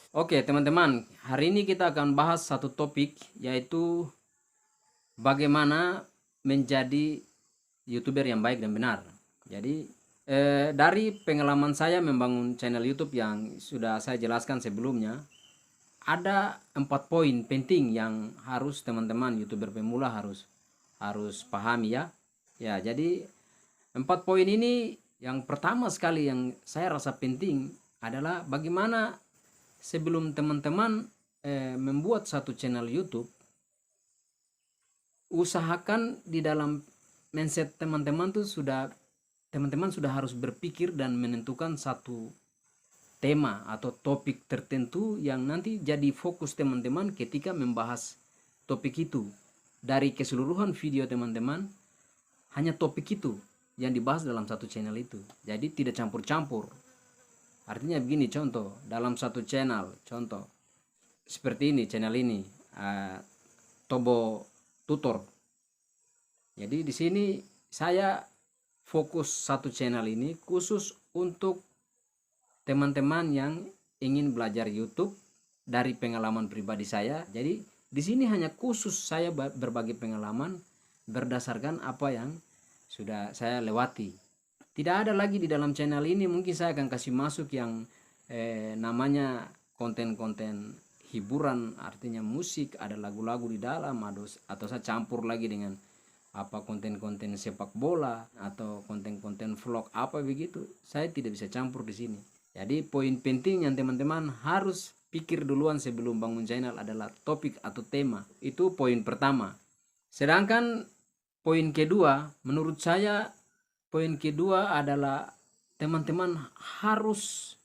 Oke, teman-teman, hari ini kita akan bahas satu topik, yaitu bagaimana menjadi YouTuber yang baik dan benar. Jadi, dari pengalaman saya membangun channel YouTube yang sudah saya jelaskan sebelumnya, ada 4 poin penting yang harus teman-teman YouTuber pemula harus harus pahami ya. Ya, jadi 4 poin ini yang pertama sekali yang saya rasa penting adalah bagaimana sebelum teman-teman membuat satu channel YouTube, usahakan di dalam mindset teman-teman tuh teman-teman sudah harus berpikir dan menentukan satu tema atau topik tertentu yang nanti jadi fokus teman-teman ketika membahas topik itu. Dari keseluruhan video teman-teman, hanya topik itu yang dibahas dalam satu channel itu. Jadi tidak campur-campur. Artinya begini, contoh dalam satu channel, contoh seperti ini, channel ini, Tobo Tutor. Jadi di sini saya fokus satu channel ini khusus untuk teman-teman yang ingin belajar YouTube dari pengalaman pribadi saya. Jadi di sini hanya khusus saya berbagi pengalaman berdasarkan apa yang sudah saya lewati. Tidak ada lagi di dalam channel ini, mungkin saya akan kasih masuk yang namanya konten-konten hiburan, artinya musik, ada lagu-lagu di dalam, atau saya campur lagi dengan apa konten-konten sepak bola atau konten-konten vlog apa begitu. Saya tidak bisa campur di sini. Jadi poin penting yang teman-teman harus pikir duluan sebelum bangun channel adalah topik atau tema. Itu poin pertama. Sedangkan poin kedua, menurut saya poin kedua adalah teman-teman harus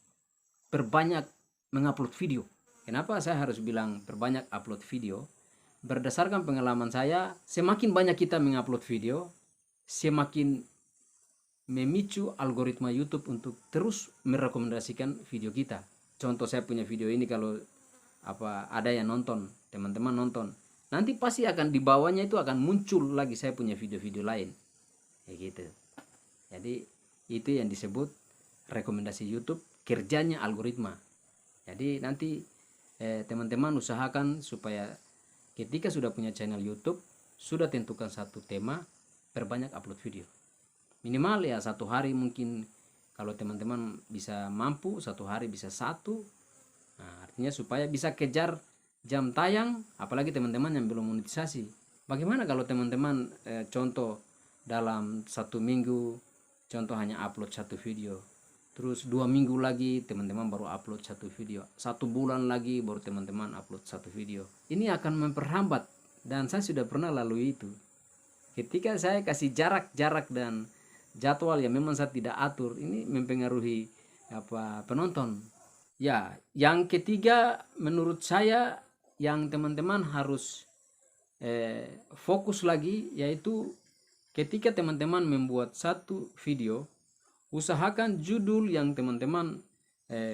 berbanyak mengupload video. Kenapa saya harus bilang berbanyak upload video? Berdasarkan pengalaman saya, semakin banyak kita mengupload video, semakin memicu algoritma YouTube untuk terus merekomendasikan video kita. Contoh, saya punya video ini, kalau ada yang nonton, teman-teman nonton, nanti pasti akan di bawahnya itu akan muncul lagi saya punya video-video lain. Kayak gitu. Jadi itu yang disebut rekomendasi YouTube, kerjanya algoritma. Jadi nanti teman-teman usahakan supaya ketika sudah punya channel YouTube, sudah tentukan satu tema, perbanyak upload video. Minimal ya satu hari, mungkin kalau teman-teman bisa mampu satu hari bisa satu. Nah, artinya supaya bisa kejar jam tayang, apalagi teman-teman yang belum monetisasi. Bagaimana kalau teman-teman contoh dalam satu minggu, contoh hanya upload satu video, terus 2 minggu lagi teman-teman baru upload satu video, 1 bulan lagi baru teman-teman upload satu video. Ini akan memperhambat, dan saya sudah pernah lalui itu. Ketika saya kasih jarak dan jadwal yang memang saya tidak atur, ini mempengaruhi penonton. Ya, yang ketiga menurut saya yang teman-teman harus fokus lagi, yaitu ketika teman-teman membuat satu video, usahakan judul yang teman-teman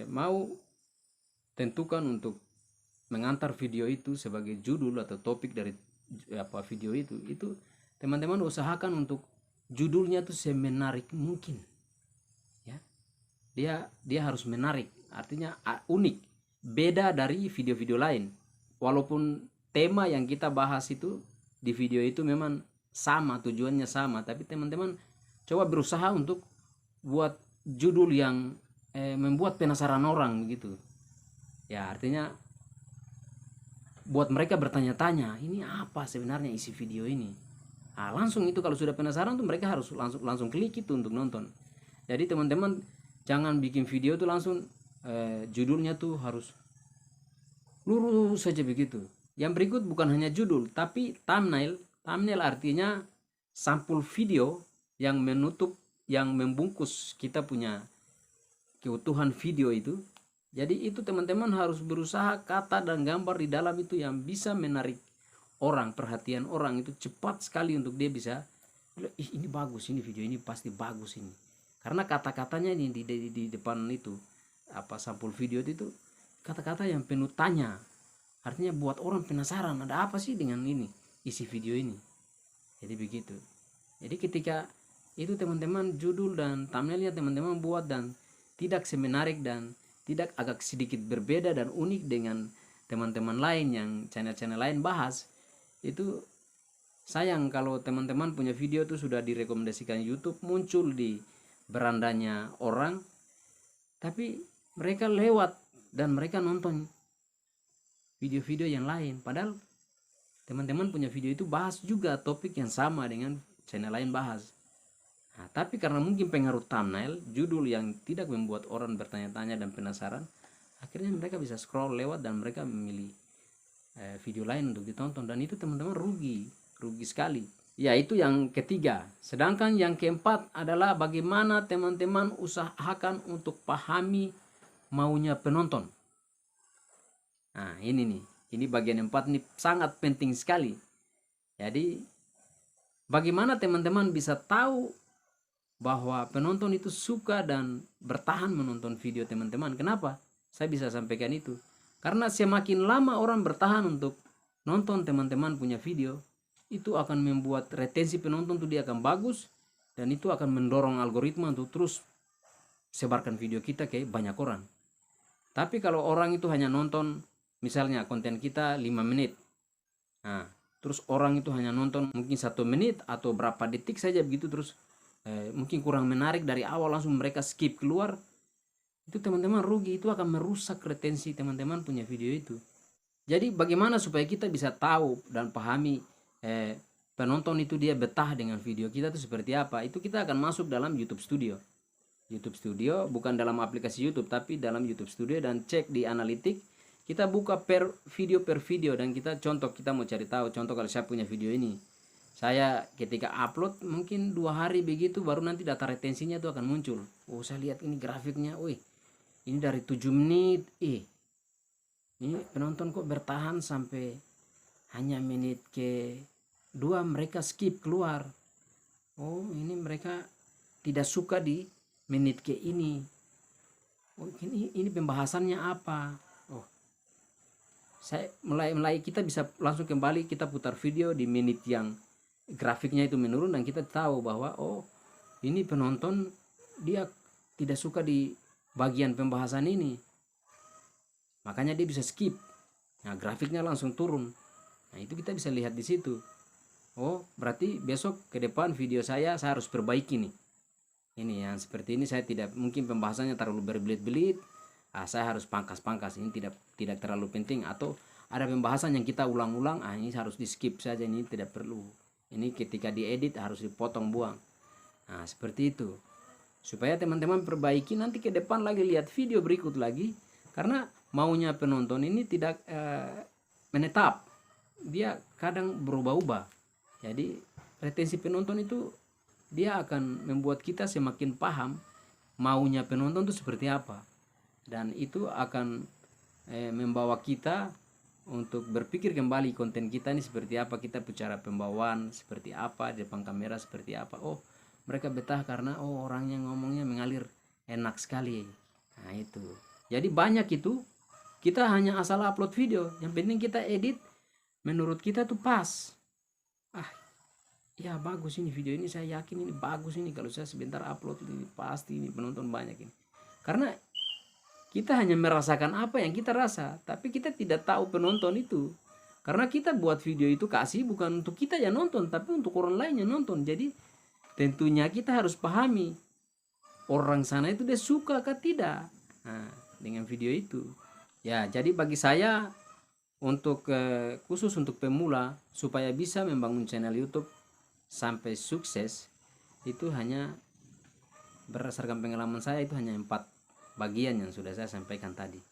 mau tentukan untuk mengantar video itu sebagai judul atau topik dari video itu teman-teman usahakan untuk judulnya itu semenarik mungkin. Ya, dia harus menarik, artinya unik, beda dari video-video lain. Walaupun tema yang kita bahas itu di video itu memang sama, tujuannya sama, tapi teman-teman coba berusaha untuk buat judul yang membuat penasaran orang begitu. Ya, artinya buat mereka bertanya-tanya, ini apa sebenarnya isi video ini. Nah, langsung itu kalau sudah penasaran tuh mereka harus langsung klik itu untuk nonton. Jadi teman-teman jangan bikin video tuh langsung judulnya tuh harus lurus saja begitu. Yang berikut bukan hanya judul, tapi thumbnail. Thumbnail artinya sampul video yang menutup, yang membungkus kita punya keutuhan video itu. Jadi itu teman-teman harus berusaha kata dan gambar di dalam itu yang bisa menarik orang, perhatian orang itu cepat sekali untuk dia bisa, ini bagus, ini video ini pasti bagus ini. Karena kata-katanya ini di depan itu sampul video itu kata-kata yang penuh tanya. Artinya buat orang penasaran, ada apa sih dengan ini, isi video ini. Jadi begitu. Jadi ketika itu teman-teman judul dan thumbnailnya teman-teman buat dan tidak semenarik dan tidak agak sedikit berbeda dan unik dengan teman-teman lain yang channel-channel lain bahas, itu sayang kalau teman-teman punya video tuh sudah direkomendasikan YouTube, muncul di berandanya orang, tapi mereka lewat dan mereka nonton video-video yang lain, padahal teman-teman punya video itu bahas juga topik yang sama dengan channel lain bahas. Nah, tapi karena mungkin pengaruh thumbnail, judul yang tidak membuat orang bertanya-tanya dan penasaran, akhirnya mereka bisa scroll lewat dan mereka memilih video lain untuk ditonton, dan itu teman-teman rugi sekali. Ya, itu yang ketiga. Sedangkan yang keempat adalah bagaimana teman-teman usahakan untuk pahami maunya penonton. Nah, ini bagian 4 nih sangat penting sekali. Jadi bagaimana teman-teman bisa tahu bahwa penonton itu suka dan bertahan menonton video teman-teman? Kenapa saya bisa sampaikan itu? Karena semakin lama orang bertahan untuk nonton teman-teman punya video, itu akan membuat retensi penonton tuh dia akan bagus, dan itu akan mendorong algoritma untuk terus sebarkan video kita ke banyak orang. Tapi kalau orang itu hanya nonton, misalnya konten kita 5 menit, nah terus orang itu hanya nonton mungkin 1 menit atau berapa detik saja begitu, terus mungkin kurang menarik dari awal, langsung mereka skip keluar, itu teman-teman rugi, itu akan merusak retensi teman-teman punya video itu. Jadi bagaimana supaya kita bisa tahu dan pahami penonton itu dia betah dengan video kita itu seperti apa? Itu kita akan masuk dalam YouTube Studio. YouTube Studio bukan dalam aplikasi YouTube, tapi dalam YouTube Studio, dan cek di analitik. Kita buka per video dan kita contoh, kita mau cari tahu, contoh kalau saya punya video ini, saya ketika upload mungkin 2 hari begitu, baru nanti data retensinya itu akan muncul. Oh, saya lihat ini grafiknya, wih, ini dari 7 menit, ini penonton kok bertahan sampai hanya menit ke 2 mereka skip keluar. Oh, ini mereka tidak suka di menit ke ini. Oh, ini pembahasannya apa? Oh, saya mulai kita bisa langsung kembali, kita putar video di menit yang grafiknya itu menurun, dan kita tahu bahwa oh, ini penonton dia tidak suka di bagian pembahasan ini, makanya dia bisa skip. Nah, grafiknya langsung turun. Nah, itu kita bisa lihat di situ. Oh, berarti besok ke depan video saya harus perbaiki nih. Ini yang seperti ini saya tidak, mungkin pembahasannya terlalu berbelit-belit. Saya harus pangkas-pangkas, ini tidak terlalu penting, atau ada pembahasan yang kita ulang-ulang, ini harus di skip saja, ini tidak perlu. Ini ketika diedit harus dipotong, buang. Nah, seperti itu. Supaya teman-teman perbaiki nanti ke depan lagi lihat video berikut lagi, karena maunya penonton ini tidak menetap. Dia kadang berubah-ubah. Jadi retensi penonton itu dia akan membuat kita semakin paham maunya penonton itu seperti apa, dan itu akan membawa kita untuk berpikir kembali konten kita ini seperti apa, kita bicara pembawaan seperti apa, di depan kamera seperti apa. Oh, mereka betah karena oh, orangnya ngomongnya mengalir enak sekali. Nah, itu jadi banyak itu kita hanya asal upload video, yang penting kita edit menurut kita tuh pas. Ya bagus ini video ini, saya yakin ini bagus ini, kalau saya sebentar upload ini pasti ini penonton banyak ini. Karena kita hanya merasakan apa yang kita rasa, tapi kita tidak tahu penonton itu. Karena kita buat video itu kasih bukan untuk kita yang nonton, tapi untuk orang lain yang nonton. Jadi tentunya kita harus pahami orang sana itu dia suka atau tidak dengan video itu. Ya, jadi bagi saya untuk khusus untuk pemula, supaya bisa membangun channel YouTube sampai sukses, itu hanya berdasarkan pengalaman saya, itu hanya 4 bagian yang sudah saya sampaikan tadi.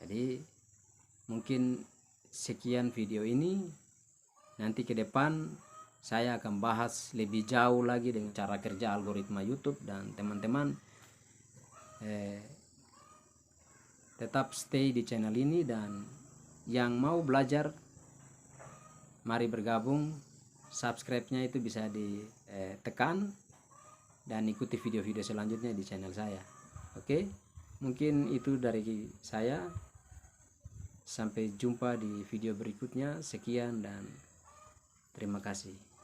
Jadi mungkin sekian video ini, nanti ke depan saya akan bahas lebih jauh lagi dengan cara kerja algoritma YouTube, dan teman-teman tetap stay di channel ini, dan yang mau belajar mari bergabung. Subscribe-nya itu bisa ditekan dan ikuti video-video selanjutnya di channel saya. Oke, mungkin itu dari saya. Sampai jumpa di video berikutnya. Sekian dan terima kasih.